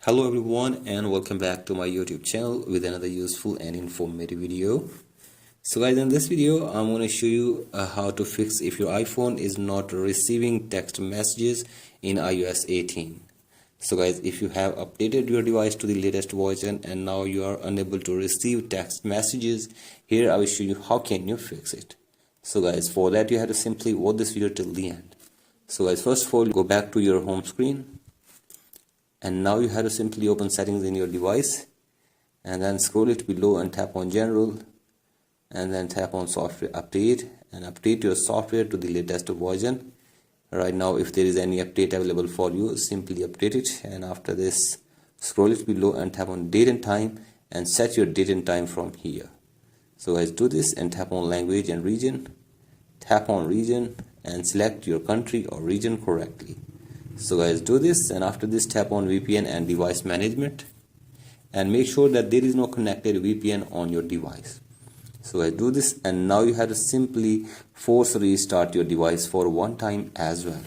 Hello everyone and welcome back to my YouTube channel with another useful and informative video. So guys, in this video I'm going to show you how to fix if your iPhone is not receiving text messages in iOS 18. So guys, if you have updated your device to the latest version and now you are unable to receive text messages, here I will show you how can you fix it. So guys, for that you have to simply watch this video till the end. So guys, first of all, go back to your home screen. And now you have to simply open settings in your device and then scroll it below and tap on general and then tap on software update and update your software to the latest version. Right now if there is any update available for you, simply update it, and after this scroll it below and tap on date and time and set your date and time from here. So guys, do this and tap on language and region, tap on region and select your country or region correctly. So guys, do this, and after this tap on VPN and device management and make sure that there is no connected VPN on your device. So guys, do this, and now you have to simply force restart your device for one time as well.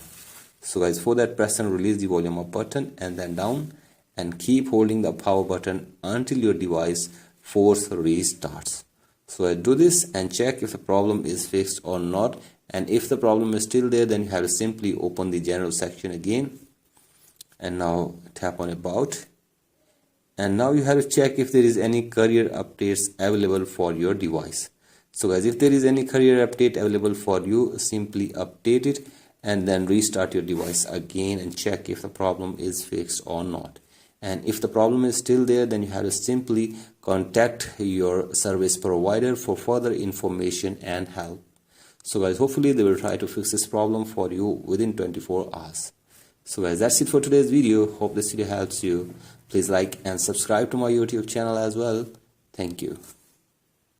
So guys, for that press and release the volume up button and then down and keep holding the power button until your device force restarts. So I do this and check if the problem is fixed or not, and if the problem is still there, then you have to simply open the general section again and now tap on about, and now you have to check if there is any career updates available for your device. So guys, if there is any career update available for you, simply update it and then restart your device again and check if the problem is fixed or not. And if the problem is still there, then you have to simply contact your service provider for further information and help. So guys, hopefully they will try to fix this problem for you within 24 hours. So guys, that's it for today's video. Hope this video helps you. Please like and subscribe to my YouTube channel as well. Thank you.